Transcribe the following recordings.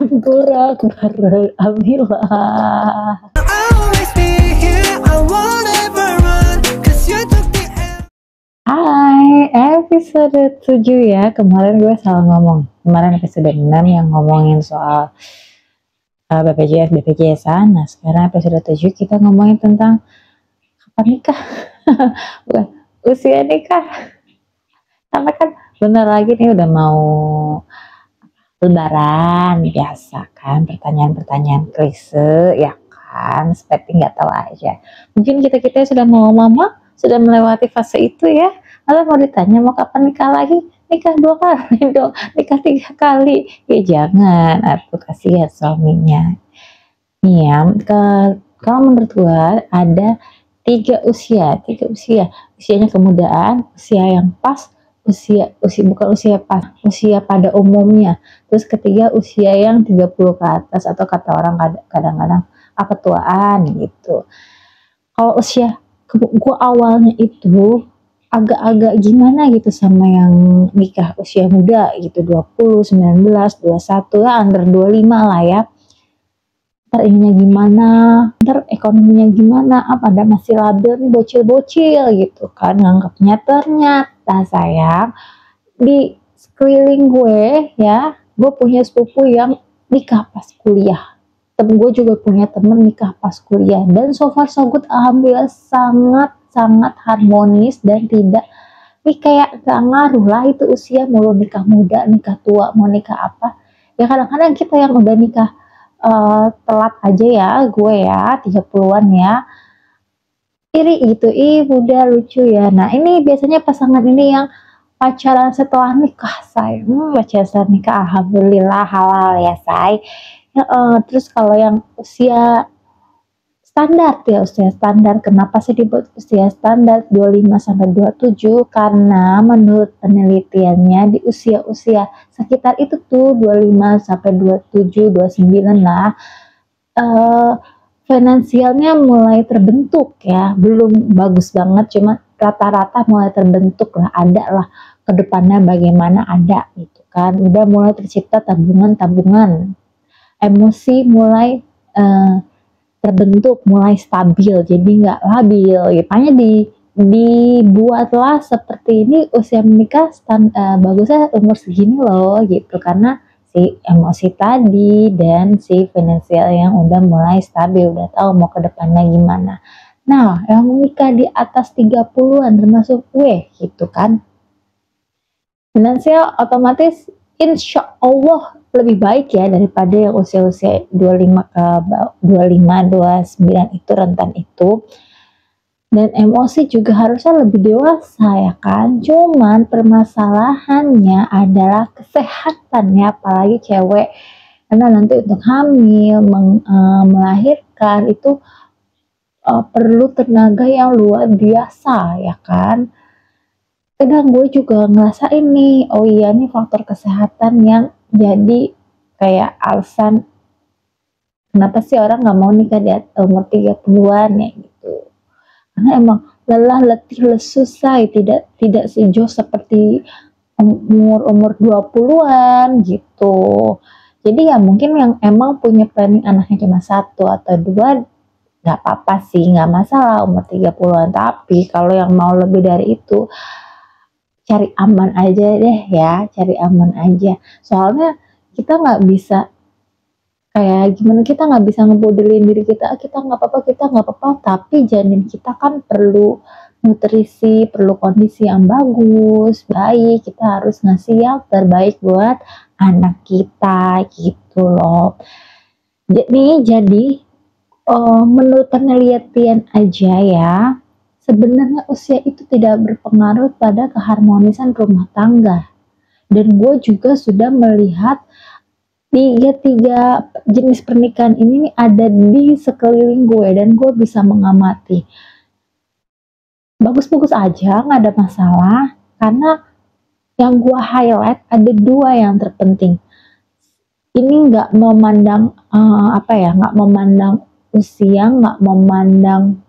Burak bareng Amila. Hai, episode 7 ya. Kemarin gue salah ngomong. Kemarin episode 6 yang ngomongin soal BPJS, BPJS-an. Nah, sekarang episode 7 kita ngomongin tentang kapan nikah. Bukan, usia nikah. Karena kan bentar lagi nih udah mau Lebaran, biasa kan, pertanyaan-pertanyaan klise, ya kan, seperti nggak tahu aja. Mungkin kita sudah mau mama, sudah melewati fase itu ya. Lalu mau ditanya mau kapan nikah lagi? Nikah 2 kali dong, nikah 3 kali. Ya jangan, aku kasihan suaminya. Nih ya, kalau menurut gua ada 3 usia, usianya kemudaan, usia yang pas, bukan usia pas, usia pada umumnya. Terus ketiga usia yang 30 ke atas atau kata orang kadang-kadang ketuaan gitu. Kalau usia gua awalnya itu agak-agak gimana gitu sama yang nikah usia muda gitu, 20, 19, 21 ya, under 25 lah ya. Ntar ininya gimana, ntar ekonominya gimana, pada masih labil nih bocil-bocil gitu kan, nganggapnya. Ternyata sayang, di sekeliling gue ya, gue punya sepupu yang nikah pas kuliah. Temen gue juga punya temen nikah pas kuliah, dan so far so good, alhamdulillah sangat harmonis dan tidak kayak gak ngaruh lah itu usia, mau lo nikah muda, nikah tua, mau nikah apa. Ya kadang-kadang kita yang udah nikah telat aja ya, gue ya 30-an ya, iri gitu, ih muda lucu ya. Nah ini biasanya pasangan ini yang pacaran setelah nikah say, pacaran setelah nikah alhamdulillah halal ya say. Terus kalau yang usia standar ya, usia standar. Kenapa sih dibuat usia standar 25 sampai 27? Karena menurut penelitiannya di usia-usia sekitar itu tuh 25 sampai 27, 29 lah, finansialnya mulai terbentuk ya. Belum bagus banget, cuma rata-rata mulai terbentuk lah, ada lah kedepannya bagaimana ada gitu kan. Udah mulai tercipta tabungan-tabungan, emosi mulai terbentuk, mulai stabil, jadi nggak labil gitu. Makanya dibuatlah seperti ini, usia menikah bagusnya umur segini loh gitu, karena si emosi tadi dan si finansial yang udah mulai stabil, udah tahu mau ke depannya gimana. Nah, yang menikah di atas 30-an termasuk gue gitu kan, finansial otomatis insya Allah lebih baik ya daripada yang usia-usia 25 ke 25, 29 itu, rentan itu. Dan emosi juga harusnya lebih dewasa ya kan. Cuman permasalahannya adalah kesehatan ya, apalagi cewek. Karena nanti untuk hamil, melahirkan itu perlu tenaga yang luar biasa ya kan. Kadang gue juga ngerasain nih, oh iya nih faktor kesehatan yang jadi kayak alasan kenapa sih orang nggak mau nikah di umur 30-an ya gitu. Karena emang lelah, letih, lesu, say, tidak sejauh seperti umur 20-an gitu. Jadi ya mungkin yang emang punya planning anaknya cuma 1 atau 2, nggak apa-apa sih, nggak masalah umur 30-an. Tapi kalau yang mau lebih dari itu, cari aman aja deh ya, cari aman aja. Soalnya kita nggak bisa kayak gimana, kita nggak bisa ngebodelin diri kita nggak apa-apa, kita nggak apa-apa, tapi janin kita kan perlu nutrisi, perlu kondisi yang bagus, baik. Kita harus ngasih yang terbaik buat anak kita gitu loh. Jadi menurut penelitian aja ya, sebenarnya usia itu tidak berpengaruh pada keharmonisan rumah tangga. Dan gue juga sudah melihat tiga jenis pernikahan ini nih ada di sekeliling gue, dan gue bisa mengamati. Bagus-bagus aja, nggak ada masalah. Karena yang gue highlight ada 2 yang terpenting. Ini nggak memandang nggak memandang usia, nggak memandang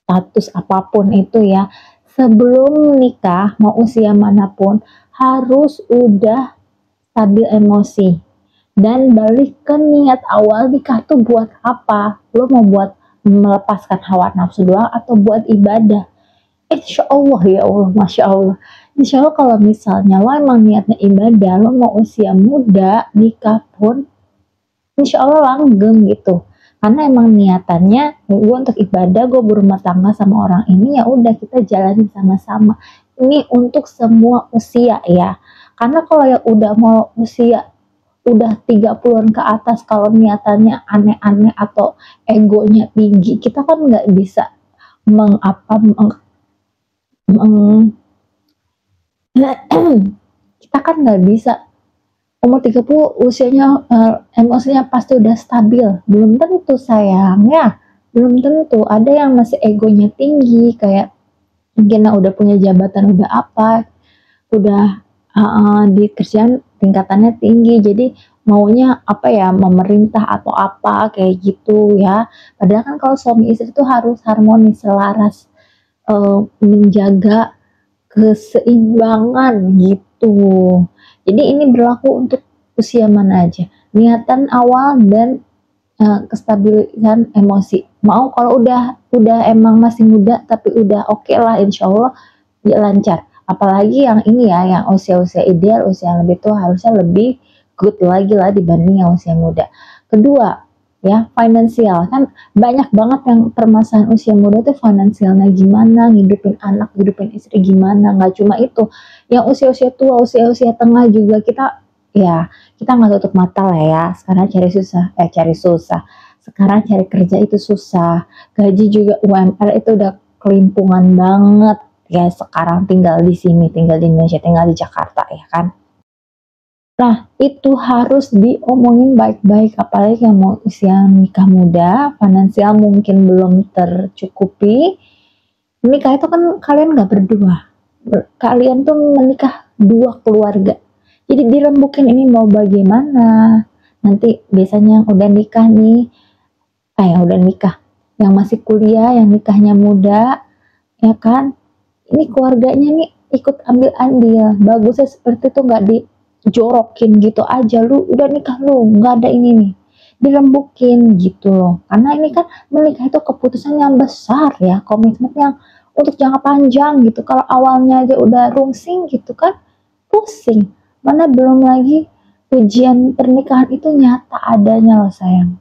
status apapun itu ya. Sebelum nikah, mau usia manapun, harus udah stabil emosi. Dan balik ke niat awal nikah tuh buat apa? Lo mau buat melepaskan hawa nafsu doang atau buat ibadah? Insya Allah, ya Allah, Masya Allah. Insya Allah kalau misalnya lo emang niatnya ibadah, lo mau usia muda nikah pun Insya Allah langgeng gitu. Karena emang niatannya gue untuk ibadah, gue berumah tangga sama orang ini, ya udah kita jalanin sama-sama. Ini untuk semua usia ya. Karena kalau yang udah mau usia udah 30-an ke atas, kalau niatannya aneh-aneh atau egonya tinggi, kita kan nggak bisa mengapa meng, kita kan nggak bisa umur 30 usianya emosinya pasti udah stabil. Belum tentu sayang ya. Belum tentu. Ada yang masih egonya tinggi, kayak mungkin udah punya jabatan, udah apa, udah di kerjaan tingkatannya tinggi, jadi maunya apa ya, memerintah atau apa kayak gitu ya. Padahal kan kalau suami istri itu harus harmonis, selaras, menjaga keseimbangan gitu. Jadi ini berlaku untuk usia mana aja. Niatan awal dan kestabilan emosi. Mau kalau udah emang masih muda tapi udah oke lah, insya Allah ya lancar. Apalagi yang ini ya, yang usia-usia ideal, usia yang lebih tua harusnya lebih good lagi lah dibanding yang usia muda. Kedua, ya finansial, kan banyak banget yang permasalahan usia muda tuh finansialnya gimana, ngidupin anak, ngidupin istri gimana. Nggak cuma itu, yang usia-usia tua, usia-usia tengah juga kita, ya kita nggak tutup mata lah ya. Sekarang cari susah, sekarang cari kerja itu susah, gaji juga UMR itu udah kelimpungan banget ya. Sekarang tinggal di sini, tinggal di Indonesia, tinggal di Jakarta ya kan. Nah, itu harus diomongin baik-baik, apalagi yang mau usia nikah muda, finansial mungkin belum tercukupi. Menikah itu kan kalian nggak berdua, kalian tuh menikah dua keluarga. Jadi dirembukin ini mau bagaimana. Nanti biasanya yang udah nikah nih, yang udah nikah, yang masih kuliah, yang nikahnya muda, ya kan? Ini keluarganya nih ikut ambil andil. Bagusnya seperti itu, nggak dijorokin gitu aja, lu udah nikah lu nggak ada ini nih, dirembukin gitu loh. Karena ini kan menikah itu keputusan yang besar ya, komitmen yang untuk jangka panjang gitu. Kalau awalnya aja udah rungsing gitu kan, pusing. Mana belum lagi ujian pernikahan itu nyata adanya loh sayang.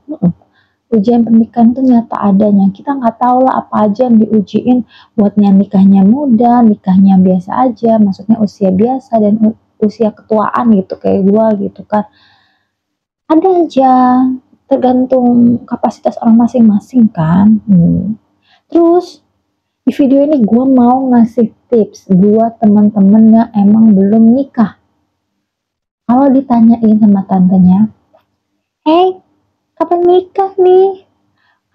Ujian pernikahan itu nyata adanya. Kita nggak tahu lah apa aja yang diujiin, buatnya nikahnya muda, nikahnya biasa aja, maksudnya usia biasa dan usia ketuaan gitu kayak gua gitu kan. Ada aja, tergantung kapasitas orang masing-masing kan. Terus di video ini gua mau ngasih tips buat teman-teman yang emang belum nikah. Kalau ditanyain sama tantenya, hey, kapan nikah nih?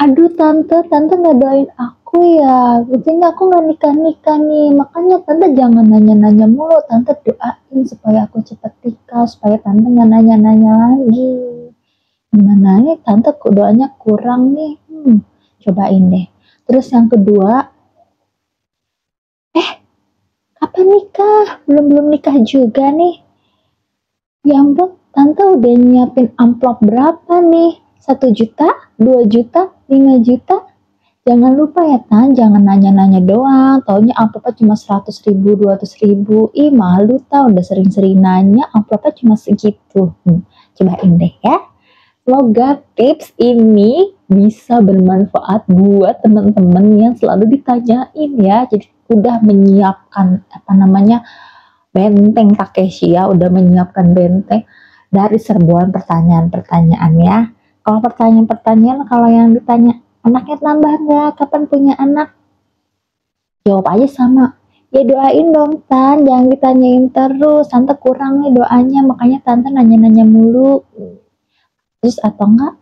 Aduh tante nggak doain aku ya, berarti aku nggak nikah nih. Makanya tante jangan nanya-nanya mulu, tante doain supaya aku cepet nikah, supaya tante nggak nanya-nanya lagi. Gimana nih tante doanya kurang nih, cobain deh. Terus yang kedua, kapan nikah? Belum nikah juga nih. Ya ampun, tante udah nyiapin amplop berapa nih? 1 juta, 2 juta, 5 juta? Jangan lupa ya Tan, jangan nanya-nanya doang, taunya amplopnya cuma 100 ribu, 200 ribu. Ih malu tau, udah sering-sering nanya amplopnya cuma segitu. Cobain deh ya. Semoga tips ini bisa bermanfaat buat teman-teman yang selalu ditanyain ya. Jadi udah menyiapkan benteng Takeshi ya, udah menyiapkan benteng dari serbuan pertanyaan-pertanyaan ya. Kalau pertanyaan-pertanyaan, kalau yang ditanya anaknya tambah nggak, kapan punya anak, jawab aja sama, ya doain dong Tan, jangan ditanyain terus, tante kurang nih doanya, makanya tante nanya-nanya mulu. Terus atau enggak,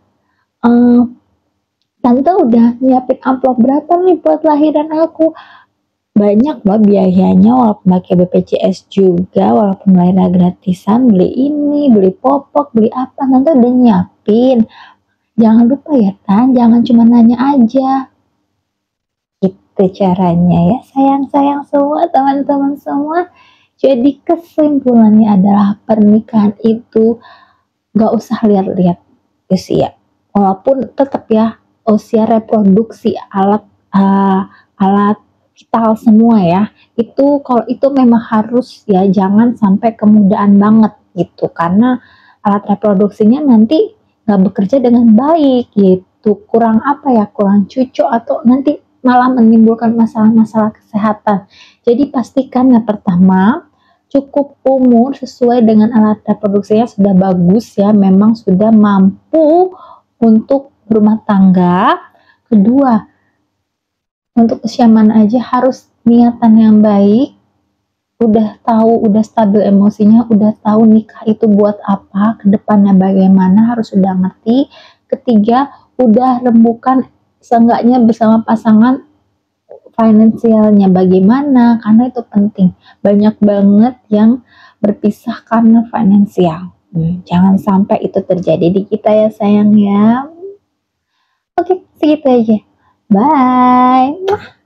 tante udah nyiapin amplop berapa nih buat lahiran aku? Banyak loh biayanya, walaupun pakai BPJS juga, walaupun lahiran gratisan, beli ini, beli popok, beli apa, tante udah nyiapin. Jangan lupa ya Tan, jangan cuma nanya aja. Itu caranya ya sayang-sayang semua, teman-teman semua. Jadi kesimpulannya adalah pernikahan itu nggak usah lihat-lihat usia, walaupun tetap ya usia reproduksi alat vital semua ya, itu kalau itu memang harus ya, jangan sampai kemudahan banget gitu, karena alat reproduksinya nanti nggak bekerja dengan baik gitu, kurang apa ya, kurang cucu atau nanti malah menimbulkan masalah-masalah kesehatan. Jadi pastikan yang pertama cukup umur sesuai dengan alat reproduksinya sudah bagus ya, memang sudah mampu untuk berumah tangga. Kedua, untuk usia mana aja harus niatan yang baik, udah tahu, udah stabil emosinya, udah tahu nikah itu buat apa, kedepannya bagaimana, harus udah ngerti. Ketiga, udah rembukan seenggaknya bersama pasangan finansialnya bagaimana, karena itu penting. Banyak banget yang berpisah karena finansial. Jangan sampai itu terjadi di kita ya sayang ya. Oke, segitu aja. Bye.